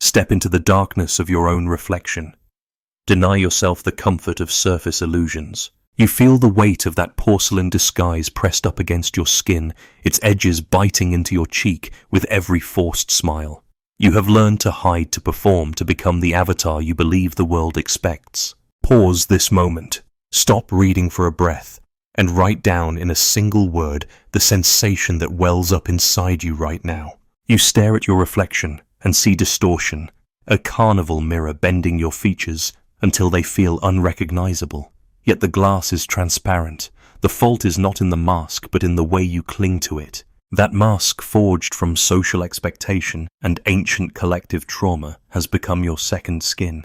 Step into the darkness of your own reflection. Deny yourself the comfort of surface illusions. You feel the weight of that porcelain disguise pressed up against your skin, its edges biting into your cheek with every forced smile. You have learned to hide, to perform, to become the avatar you believe the world expects. Pause this moment. Stop reading for a breath and write down in a single word the sensation that wells up inside you right now. You stare at your reflection and see distortion, a carnival mirror bending your features until they feel unrecognizable. Yet the glass is transparent. The fault is not in the mask, but in the way you cling to it. That mask, forged from social expectation and ancient collective trauma, has become your second skin.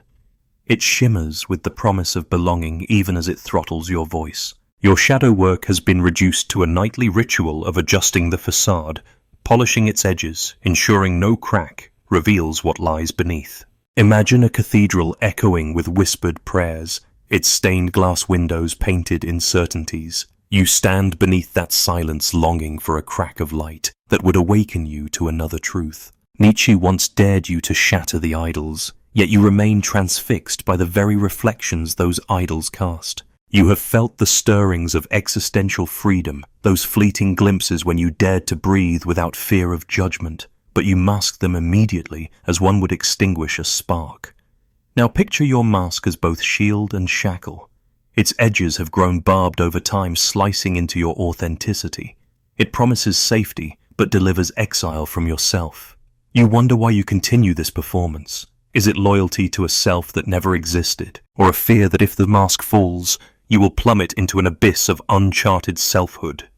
It shimmers with the promise of belonging even as it throttles your voice. Your shadow work has been reduced to a nightly ritual of adjusting the façade, polishing its edges, ensuring no crack reveals what lies beneath. Imagine a cathedral echoing with whispered prayers, its stained glass windows painted in certainties. You stand beneath that silence, longing for a crack of light that would awaken you to another truth. Nietzsche once dared you to shatter the idols, yet you remain transfixed by the very reflections those idols cast. You have felt the stirrings of existential freedom, those fleeting glimpses when you dared to breathe without fear of judgment, but you masked them immediately as one would extinguish a spark. Now picture your mask as both shield and shackle. Its edges have grown barbed over time, slicing into your authenticity. It promises safety, but delivers exile from yourself. You wonder why you continue this performance. Is it loyalty to a self that never existed, or a fear that if the mask falls, you will plummet into an abyss of uncharted selfhood?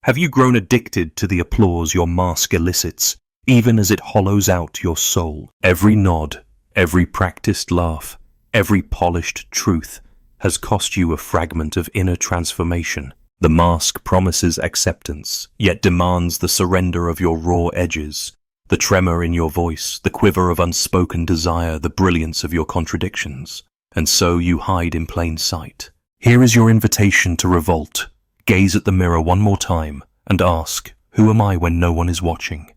Have you grown addicted to the applause your mask elicits, even as it hollows out your soul? Every nod, every practiced laugh, every polished truth has cost you a fragment of inner transformation. The mask promises acceptance, yet demands the surrender of your raw edges, the tremor in your voice, the quiver of unspoken desire, the brilliance of your contradictions. And so you hide in plain sight. Here is your invitation to revolt. Gaze at the mirror one more time and ask, who am I when no one is watching?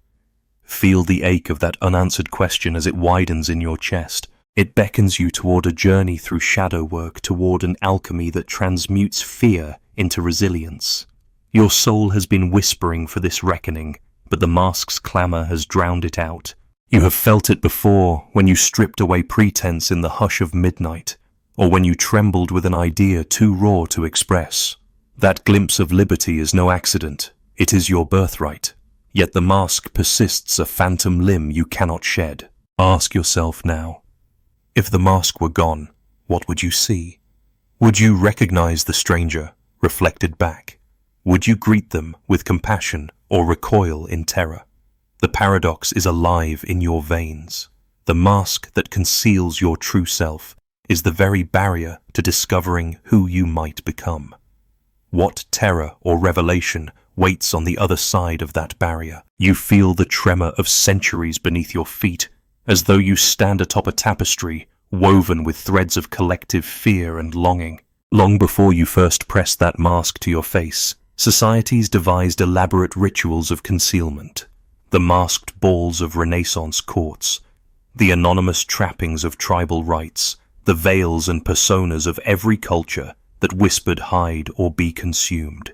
Feel the ache of that unanswered question as it widens in your chest. It beckons you toward a journey through shadow work, toward an alchemy that transmutes fear into resilience. Your soul has been whispering for this reckoning, but the mask's clamor has drowned it out. You have felt it before, when you stripped away pretense in the hush of midnight, or when you trembled with an idea too raw to express. That glimpse of liberty is no accident. It is your birthright. Yet the mask persists, a phantom limb you cannot shed. Ask yourself now, if the mask were gone, what would you see? Would you recognize the stranger reflected back? Would you greet them with compassion or recoil in terror? The paradox is alive in your veins. The mask that conceals your true self is the very barrier to discovering who you might become. What terror or revelation waits on the other side of that barrier? You feel the tremor of centuries beneath your feet, as though you stand atop a tapestry woven with threads of collective fear and longing. Long before you first pressed that mask to your face, societies devised elaborate rituals of concealment. The masked balls of Renaissance courts, the anonymous trappings of tribal rites, the veils and personas of every culture that whispered hide or be consumed.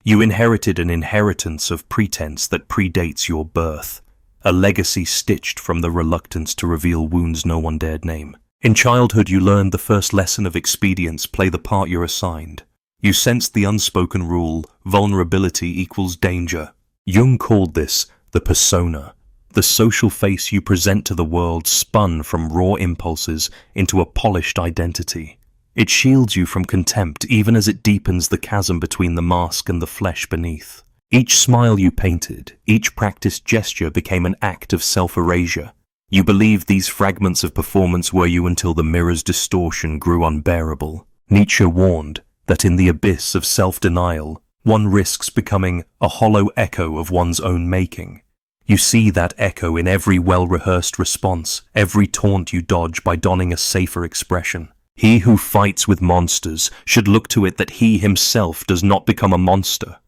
You inherited an inheritance of pretense that predates your birth, a legacy stitched from the reluctance to reveal wounds no one dared name. In childhood, you learned the first lesson of expedience: play the part you're assigned. You sensed the unspoken rule: vulnerability equals danger. Jung called this the persona, the social face you present to the world, spun from raw impulses into a polished identity. It shields you from contempt even as it deepens the chasm between the mask and the flesh beneath. Each smile you painted, each practiced gesture became an act of self-erasure. You believed these fragments of performance were you until the mirror's distortion grew unbearable. Nietzsche warned that in the abyss of self-denial, one risks becoming a hollow echo of one's own making. You see that echo in every well-rehearsed response, every taunt you dodge by donning a safer expression. He who fights with monsters should look to it that he himself does not become a monster.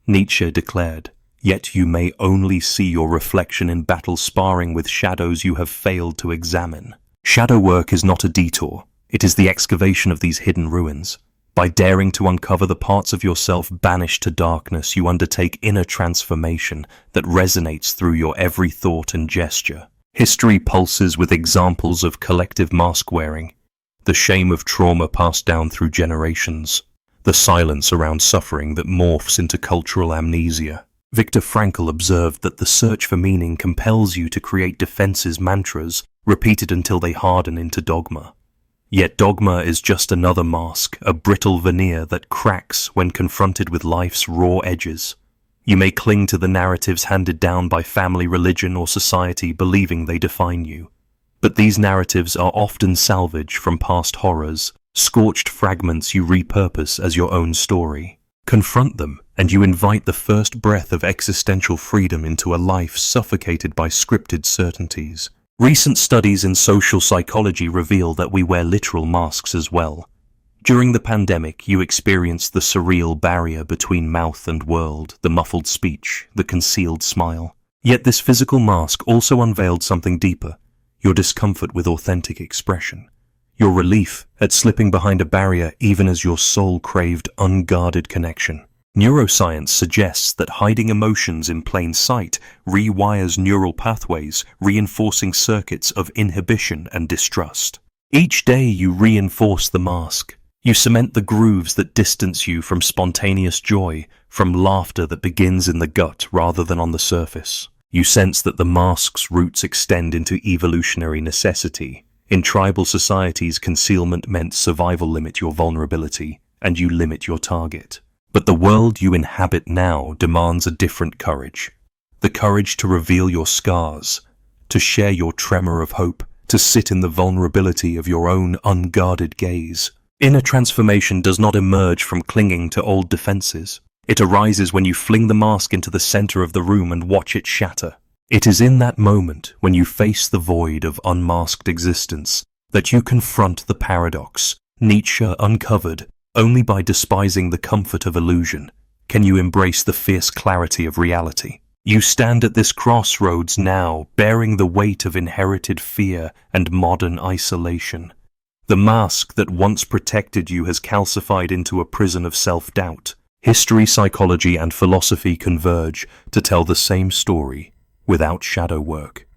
Nietzsche declared, yet you may only see your reflection in battle sparring with shadows you have failed to examine. Shadow work is not a detour, it is the excavation of these hidden ruins. By daring to uncover the parts of yourself banished to darkness, you undertake inner transformation that resonates through your every thought and gesture. History pulses with examples of collective mask-wearing, the shame of trauma passed down through generations, the silence around suffering that morphs into cultural amnesia. Viktor Frankl observed that the search for meaning compels you to create defenses mantras repeated until they harden into dogma. Yet dogma is just another mask, a brittle veneer that cracks when confronted with life's raw edges. You may cling to the narratives handed down by family, religion, or society, believing they define you. But these narratives are often salvage from past horrors, scorched fragments you repurpose as your own story. Confront them, and you invite the first breath of existential freedom into a life suffocated by scripted certainties. Recent studies in social psychology reveal that we wear literal masks as well. During the pandemic, you experienced the surreal barrier between mouth and world, the muffled speech, the concealed smile. Yet this physical mask also unveiled something deeper, your discomfort with authentic expression. Your relief at slipping behind a barrier even as your soul craved unguarded connection. Neuroscience suggests that hiding emotions in plain sight rewires neural pathways, reinforcing circuits of inhibition and distrust. Each day you reinforce the mask. You cement the grooves that distance you from spontaneous joy, from laughter that begins in the gut rather than on the surface. You sense that the mask's roots extend into evolutionary necessity. In tribal societies, concealment meant survival. Limit your vulnerability, and you limit your target. But the world you inhabit now demands a different courage. The courage to reveal your scars, to share your tremor of hope, to sit in the vulnerability of your own unguarded gaze. Inner transformation does not emerge from clinging to old defenses. It arises when you fling the mask into the center of the room and watch it shatter. It is in that moment, when you face the void of unmasked existence, that you confront the paradox. Nietzsche uncovered, only by despising the comfort of illusion can you embrace the fierce clarity of reality. You stand at this crossroads now, bearing the weight of inherited fear and modern isolation. The mask that once protected you has calcified into a prison of self-doubt. History, psychology, and philosophy converge to tell the same story without shadow work.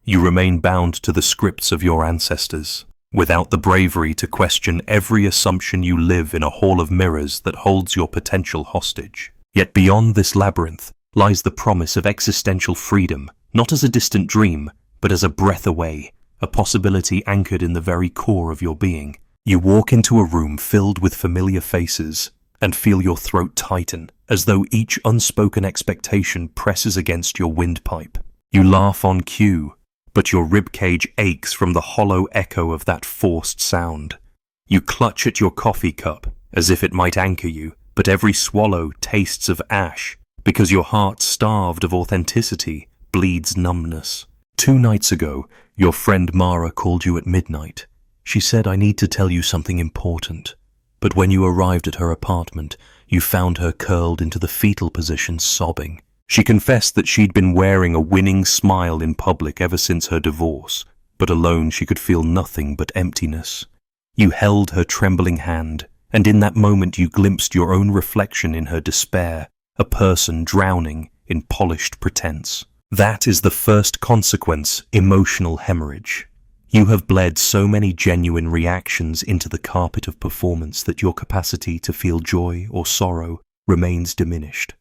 You remain bound to the scripts of your ancestors. Without the bravery to question every assumption, you live in a hall of mirrors that holds your potential hostage. Yet beyond this labyrinth lies the promise of existential freedom, not as a distant dream, but as a breath away, a possibility anchored in the very core of your being. You walk into a room filled with familiar faces and feel your throat tighten, as though each unspoken expectation presses against your windpipe. You laugh on cue, but your ribcage aches from the hollow echo of that forced sound. You clutch at your coffee cup as if it might anchor you, but every swallow tastes of ash because your heart, starved of authenticity, bleeds numbness. 2 nights ago, your friend Mara called you at midnight. She said, "I need to tell you something important." But when you arrived at her apartment, you found her curled into the fetal position, sobbing. She confessed that she'd been wearing a winning smile in public ever since her divorce, but alone she could feel nothing but emptiness. You held her trembling hand, and in that moment you glimpsed your own reflection in her despair, a person drowning in polished pretense. That is the first consequence: emotional hemorrhage. You have bled so many genuine reactions into the carpet of performance that your capacity to feel joy or sorrow remains diminished.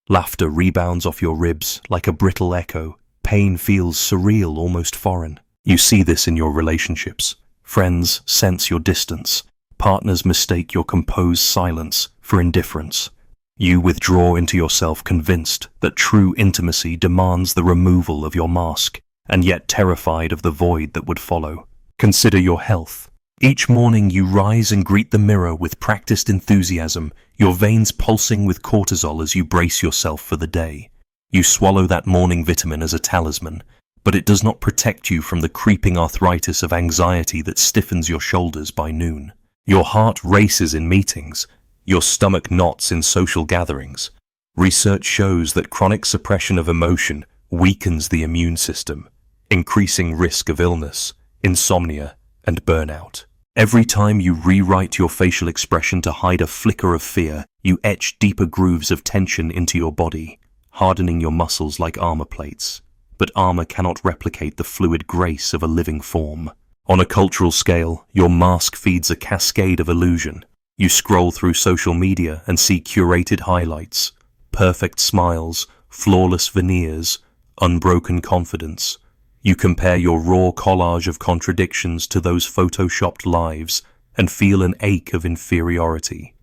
Laughter rebounds off your ribs like a brittle echo. Pain feels surreal, almost foreign. You see this in your relationships. Friends sense your distance. Partners mistake your composed silence for indifference. You withdraw into yourself, convinced that true intimacy demands the removal of your mask, and yet terrified of the void that would follow. Consider your health. Each morning you rise and greet the mirror with practiced enthusiasm, your veins pulsing with cortisol as you brace yourself for the day. You swallow that morning vitamin as a talisman, but it does not protect you from the creeping arthritis of anxiety that stiffens your shoulders by noon. Your heart races in meetings, your stomach knots in social gatherings, Research shows that chronic suppression of emotion weakens the immune system, increasing risk of illness, insomnia, and burnout. Every time you rewrite your facial expression to hide a flicker of fear, you etch deeper grooves of tension into your body, hardening your muscles like armor plates. But armor cannot replicate the fluid grace of a living form. On a cultural scale, your mask feeds a cascade of illusion. You scroll through social media and see curated highlights, perfect smiles, flawless veneers, unbroken confidence. You compare your raw collage of contradictions to those photoshopped lives and feel an ache of inferiority.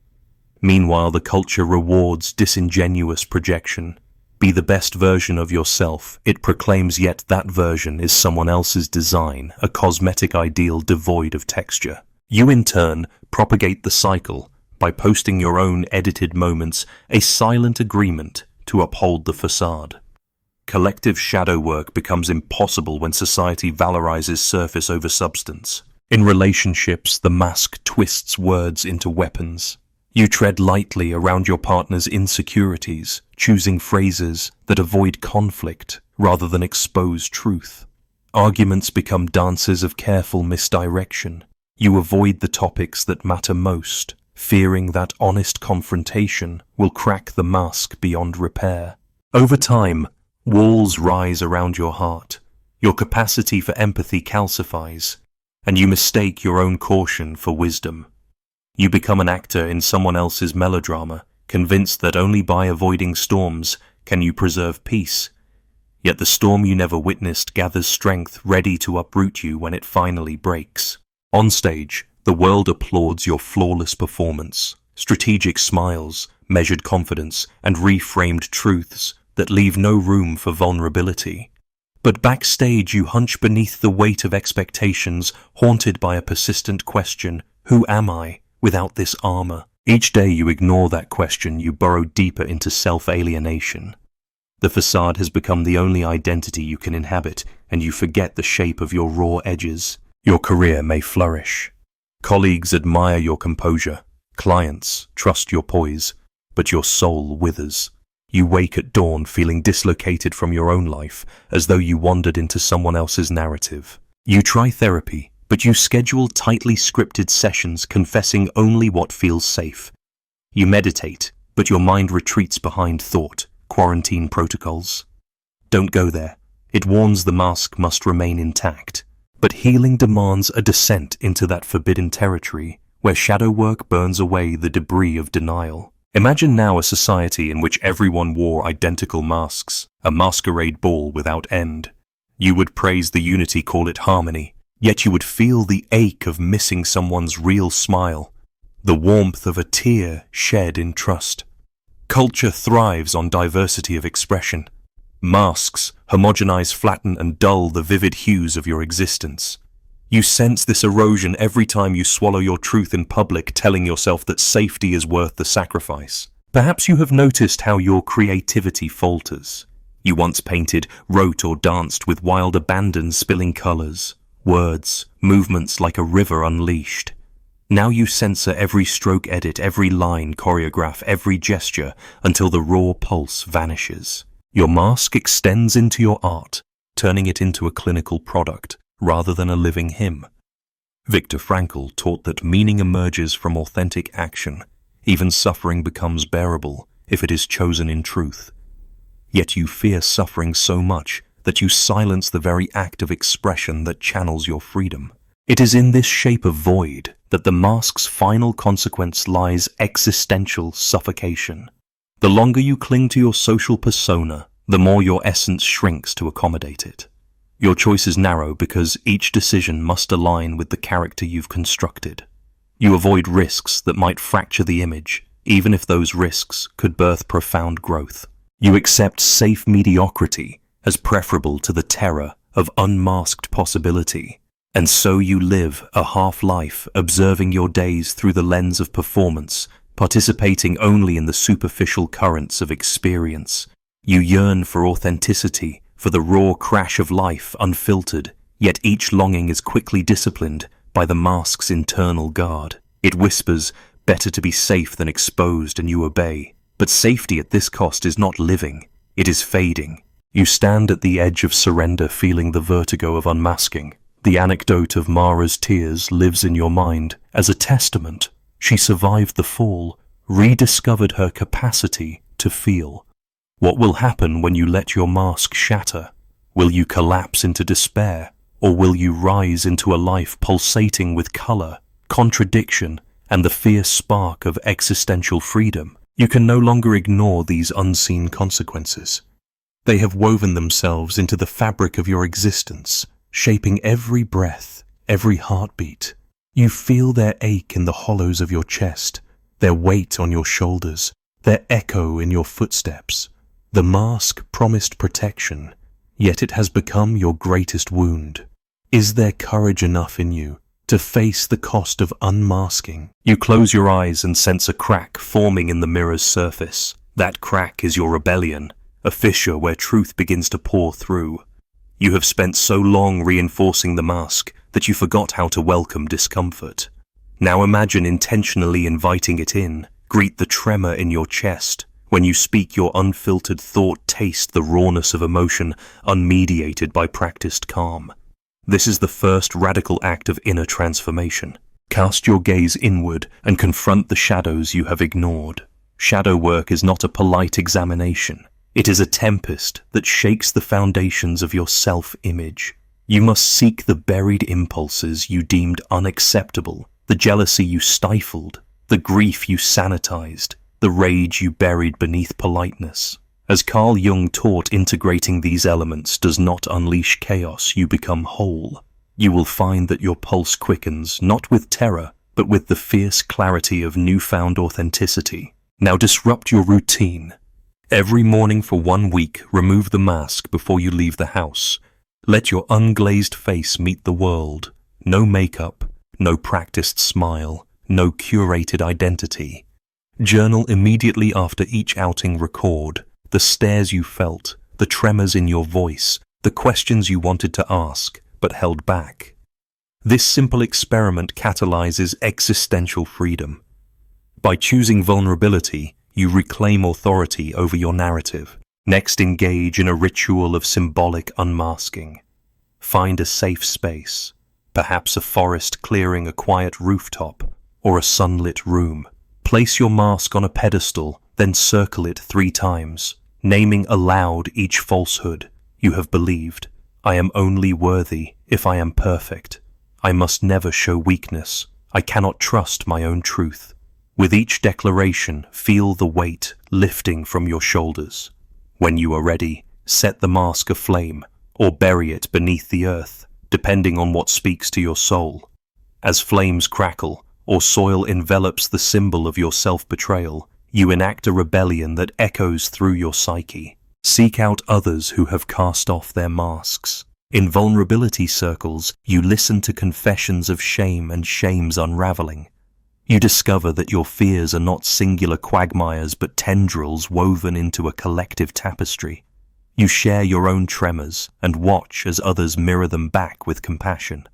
Meanwhile, the culture rewards disingenuous projection. Be the best version of yourself, it proclaims, yet that version is someone else's design, a cosmetic ideal devoid of texture. You in turn propagate the cycle by posting your own edited moments, a silent agreement to uphold the facade. Collective shadow work becomes impossible when society valorizes surface over substance. In relationships, the mask twists words into weapons. You tread lightly around your partner's insecurities, choosing phrases that avoid conflict rather than expose truth. Arguments become dances of careful misdirection. You avoid the topics that matter most, fearing that honest confrontation will crack the mask beyond repair. Over time, walls rise around your heart. Your capacity for empathy calcifies, and you mistake your own caution for wisdom. You become an actor in someone else's melodrama, convinced that only by avoiding storms can you preserve peace. Yet the storm you never witnessed gathers strength, ready to uproot you when it finally breaks. On stage, the world applauds your flawless performance, strategic smiles, measured confidence, and reframed truths that leave no room for vulnerability. But backstage you hunch beneath the weight of expectations, haunted by a persistent question, who am I without this armor? Each day you ignore that question, you burrow deeper into self-alienation. The facade has become the only identity you can inhabit, and you forget the shape of your raw edges. Your career may flourish. Colleagues admire your composure. Clients trust your poise, but your soul withers. You wake at dawn feeling dislocated from your own life, as though you wandered into someone else's narrative. You try therapy, but you schedule tightly scripted sessions confessing only what feels safe. You meditate, but your mind retreats behind thought, quarantine protocols. Don't go there. It warns the mask must remain intact. But healing demands a descent into that forbidden territory, where shadow work burns away the debris of denial. Imagine now a society in which everyone wore identical masks, a masquerade ball without end. You would praise the unity, call it harmony, yet you would feel the ache of missing someone's real smile, the warmth of a tear shed in trust. Culture thrives on diversity of expression. Masks homogenize, flatten, and dull the vivid hues of your existence. You sense this erosion every time you swallow your truth in public, telling yourself that safety is worth the sacrifice. Perhaps you have noticed how your creativity falters. You once painted, wrote, or danced with wild abandon, spilling colors, words, movements like a river unleashed. Now you censor every stroke edit, every line choreograph, every gesture, until the raw pulse vanishes. Your mask extends into your art, turning it into a clinical product rather than a living hymn. Viktor Frankl taught that meaning emerges from authentic action. Even suffering becomes bearable if it is chosen in truth. Yet you fear suffering so much that you silence the very act of expression that channels your freedom. It is in this shape of void that the mask's final consequence lies: existential suffocation. The longer you cling to your social persona, the more your essence shrinks to accommodate it. Your choice is narrow because each decision must align with the character you've constructed. You avoid risks that might fracture the image, even if those risks could birth profound growth. You accept safe mediocrity as preferable to the terror of unmasked possibility. And so you live a half-life, observing your days through the lens of performance, participating only in the superficial currents of experience. You yearn for authenticity, for the raw crash of life unfiltered, yet each longing is quickly disciplined by the mask's internal guard. It whispers, better to be safe than exposed, and you obey. But safety at this cost is not living, it is fading. You stand at the edge of surrender, feeling the vertigo of unmasking. The anecdote of Mara's tears lives in your mind as a testament. She survived the fall, rediscovered her capacity to feel. What will happen when you let your mask shatter? Will you collapse into despair, or will you rise into a life pulsating with color, contradiction, and the fierce spark of existential freedom? You can no longer ignore these unseen consequences. They have woven themselves into the fabric of your existence, shaping every breath, every heartbeat. You feel their ache in the hollows of your chest, their weight on your shoulders, their echo in your footsteps. The mask promised protection, yet it has become your greatest wound. Is there courage enough in you to face the cost of unmasking? You close your eyes and sense a crack forming in the mirror's surface. That crack is your rebellion, a fissure where truth begins to pour through. You have spent so long reinforcing the mask that you forgot how to welcome discomfort. Now imagine intentionally inviting it in. Greet the tremor in your chest. When you speak, your unfiltered thought taste the rawness of emotion, unmediated by practiced calm. This is the first radical act of inner transformation. Cast your gaze inward and confront the shadows you have ignored. Shadow work is not a polite examination. It is a tempest that shakes the foundations of your self-image. You must seek the buried impulses you deemed unacceptable, the jealousy you stifled, the grief you sanitized, the rage you buried beneath politeness. As Carl Jung taught, integrating these elements does not unleash chaos, you become whole. You will find that your pulse quickens, not with terror, but with the fierce clarity of newfound authenticity. Now disrupt your routine. Every morning for 1 week, remove the mask before you leave the house. Let your unglazed face meet the world. No makeup, no practiced smile, no curated identity. Journal immediately after each outing. Record the stares you felt, the tremors in your voice, the questions you wanted to ask but held back. This simple experiment catalyzes existential freedom. By choosing vulnerability, you reclaim authority over your narrative. Next, engage in a ritual of symbolic unmasking. Find a safe space, perhaps a forest clearing, a quiet rooftop, or a sunlit room. Place your mask on a pedestal, then circle it 3 times, naming aloud each falsehood you have believed. I am only worthy if I am perfect. I must never show weakness. I cannot trust my own truth. With each declaration, feel the weight lifting from your shoulders. When you are ready, set the mask aflame or bury it beneath the earth, depending on what speaks to your soul. As flames crackle or soil envelops the symbol of your self-betrayal, you enact a rebellion that echoes through your psyche. Seek out others who have cast off their masks. In vulnerability circles, you listen to confessions of shame and shame's unraveling. You discover that your fears are not singular quagmires but tendrils woven into a collective tapestry. You share your own tremors and watch as others mirror them back with compassion.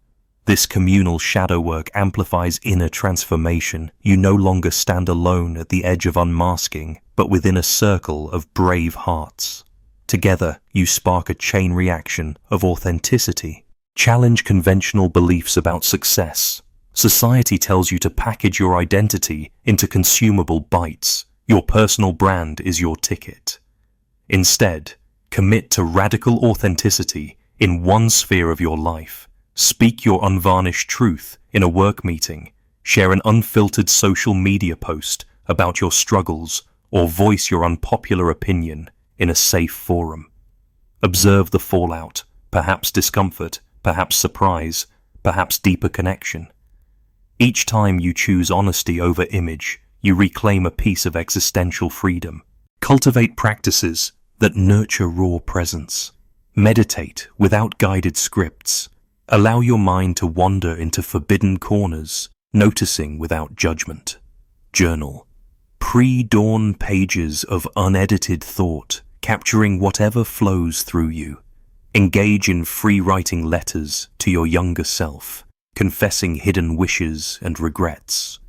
This communal shadow work amplifies inner transformation. You no longer stand alone at the edge of unmasking, but within a circle of brave hearts. Together, you spark a chain reaction of authenticity. Challenge conventional beliefs about success. Society tells you to package your identity into consumable bites. Your personal brand is your ticket. Instead, commit to radical authenticity in one sphere of your life. Speak your unvarnished truth in a work meeting. Share an unfiltered social media post about your struggles, or voice your unpopular opinion in a safe forum. Observe the fallout, perhaps discomfort, perhaps surprise, perhaps deeper connection. Each time you choose honesty over image, you reclaim a piece of existential freedom. Cultivate practices that nurture raw presence. Meditate without guided scripts. Allow your mind to wander into forbidden corners, noticing without judgment. Journal. Pre-dawn pages of unedited thought, capturing whatever flows through you. Engage in free writing letters to your younger self, confessing hidden wishes and regrets.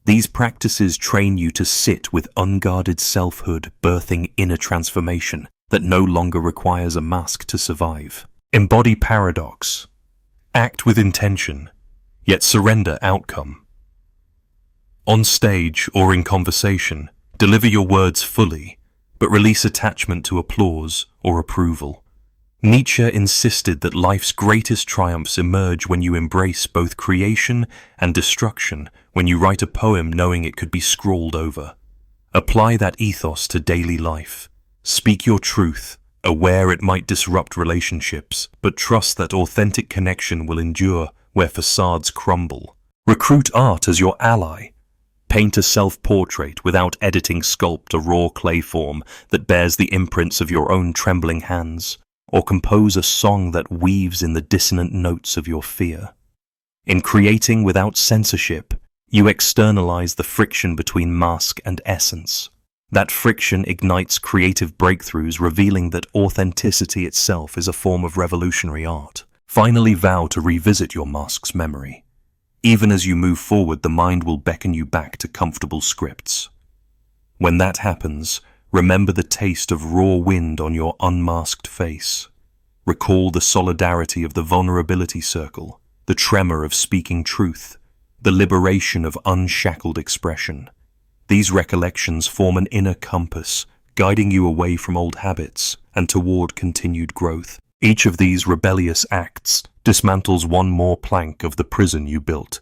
These practices train you to sit with unguarded selfhood, birthing inner transformation that no longer requires a mask to survive. Embody paradox. Act with intention, yet surrender outcome. On stage or in conversation, deliver your words fully, but release attachment to applause or approval. Nietzsche insisted that life's greatest triumphs emerge when you embrace both creation and destruction, when you write a poem knowing it could be scrawled over. Apply that ethos to daily life. Speak your truth, aware it might disrupt relationships, but trust that authentic connection will endure where facades crumble. Recruit art as your ally. Paint a self-portrait without editing, sculpt a raw clay form that bears the imprints of your own trembling hands, or compose a song that weaves in the dissonant notes of your fear. In creating without censorship, you externalize the friction between mask and essence. That friction ignites creative breakthroughs, revealing that authenticity itself is a form of revolutionary art. Finally, vow to revisit your mask's memory. Even as you move forward, the mind will beckon you back to comfortable scripts. When that happens, remember the taste of raw wind on your unmasked face. Recall the solidarity of the vulnerability circle, the tremor of speaking truth, the liberation of unshackled expression. These recollections form an inner compass, guiding you away from old habits and toward continued growth. Each of these rebellious acts dismantles one more plank of the prison you built.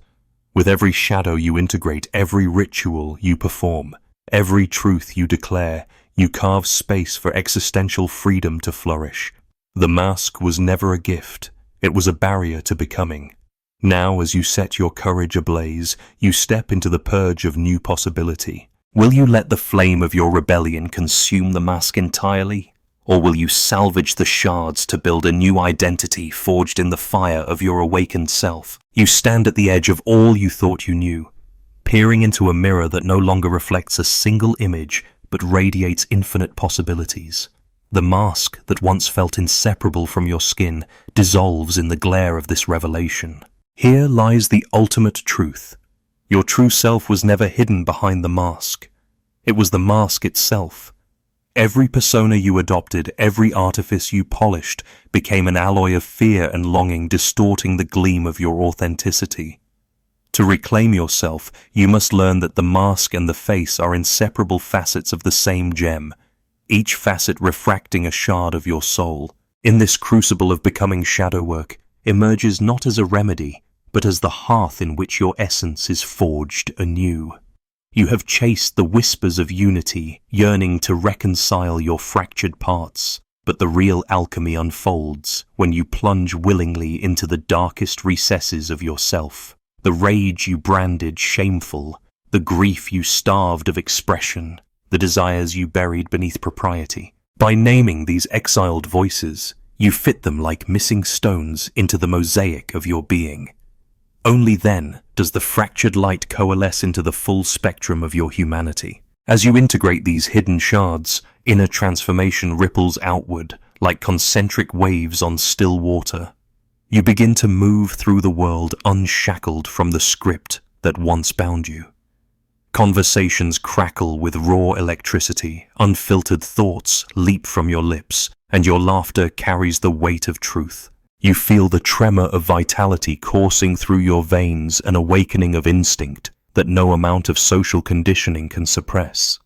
With every shadow you integrate, every ritual you perform, every truth you declare, you carve space for existential freedom to flourish. The mask was never a gift, it was a barrier to becoming. Now, as you set your courage ablaze, you step into the purge of new possibility. Will you let the flame of your rebellion consume the mask entirely? Or will you salvage the shards to build a new identity forged in the fire of your awakened self? You stand at the edge of all you thought you knew, peering into a mirror that no longer reflects a single image but radiates infinite possibilities. The mask that once felt inseparable from your skin dissolves in the glare of this revelation. Here lies the ultimate truth. Your true self was never hidden behind the mask. It was the mask itself. Every persona you adopted, every artifice you polished, became an alloy of fear and longing, distorting the gleam of your authenticity. To reclaim yourself, you must learn that the mask and the face are inseparable facets of the same gem, each facet refracting a shard of your soul. In this crucible of becoming, shadow work emerges not as a remedy, but as the hearth in which your essence is forged anew. You have chased the whispers of unity, yearning to reconcile your fractured parts, but the real alchemy unfolds when you plunge willingly into the darkest recesses of yourself. The rage you branded shameful, the grief you starved of expression, the desires you buried beneath propriety. By naming these exiled voices, you fit them like missing stones into the mosaic of your being. Only then does the fractured light coalesce into the full spectrum of your humanity. As you integrate these hidden shards, inner transformation ripples outward like concentric waves on still water. You begin to move through the world unshackled from the script that once bound you. Conversations crackle with raw electricity, unfiltered thoughts leap from your lips, and your laughter carries the weight of truth. You feel the tremor of vitality coursing through your veins, an awakening of instinct that no amount of social conditioning can suppress.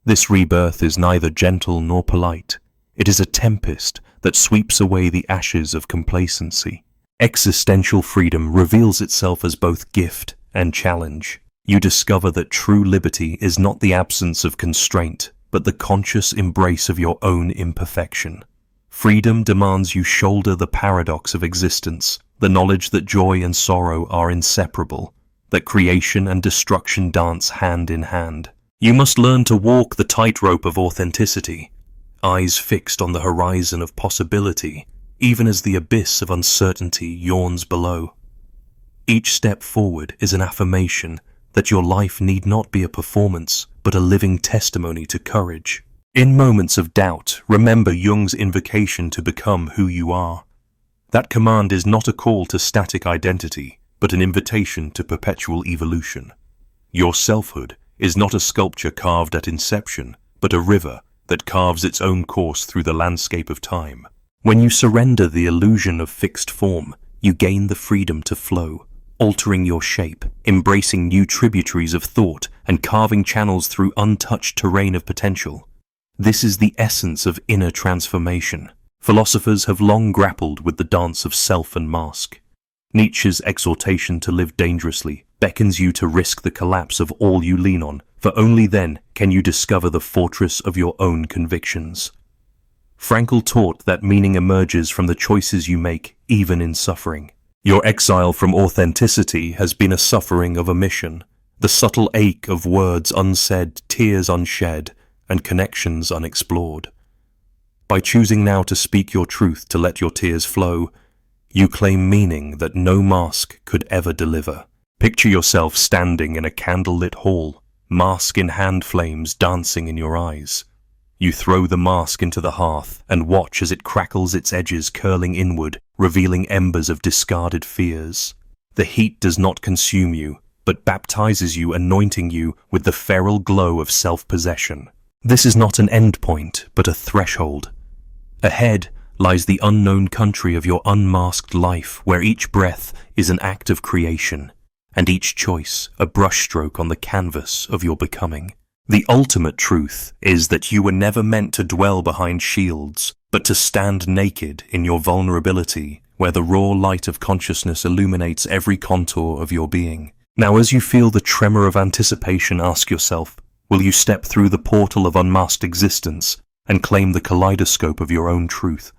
This rebirth is neither gentle nor polite. It is a tempest that sweeps away the ashes of complacency. Existential freedom reveals itself as both gift and challenge. You discover that true liberty is not the absence of constraint, but the conscious embrace of your own imperfection. Freedom demands you shoulder the paradox of existence, the knowledge that joy and sorrow are inseparable, that creation and destruction dance hand in hand. You must learn to walk the tightrope of authenticity, eyes fixed on the horizon of possibility, even as the abyss of uncertainty yawns below. Each step forward is an affirmation that your life need not be a performance, but a living testimony to courage. In moments of doubt, remember Jung's invocation to become who you are. That command is not a call to static identity, but an invitation to perpetual evolution. Your selfhood is not a sculpture carved at inception, but a river that carves its own course through the landscape of time. When you surrender the illusion of fixed form, you gain the freedom to flow, altering your shape, embracing new tributaries of thought, and carving channels through untouched terrain of potential. This is the essence of inner transformation. Philosophers have long grappled with the dance of self and mask. Nietzsche's exhortation to live dangerously beckons you to risk the collapse of all you lean on, for only then can you discover the fortress of your own convictions. Frankl taught that meaning emerges from the choices you make, even in suffering. Your exile from authenticity has been a suffering of omission, the subtle ache of words unsaid, tears unshed, and connections unexplored. By choosing now to speak your truth, to let your tears flow, you claim meaning that no mask could ever deliver. Picture yourself standing in a candlelit hall, mask in hand, flames dancing in your eyes. You throw the mask into the hearth and watch as it crackles, its edges curling inward, revealing embers of discarded fears. The heat does not consume you, but baptizes you, anointing you with the feral glow of self-possession. This is not an endpoint, but a threshold. Ahead lies the unknown country of your unmasked life, where each breath is an act of creation, and each choice a brushstroke on the canvas of your becoming. The ultimate truth is that you were never meant to dwell behind shields, but to stand naked in your vulnerability, where the raw light of consciousness illuminates every contour of your being. Now, as you feel the tremor of anticipation, ask yourself, will you step through the portal of unmasked existence and claim the kaleidoscope of your own truth?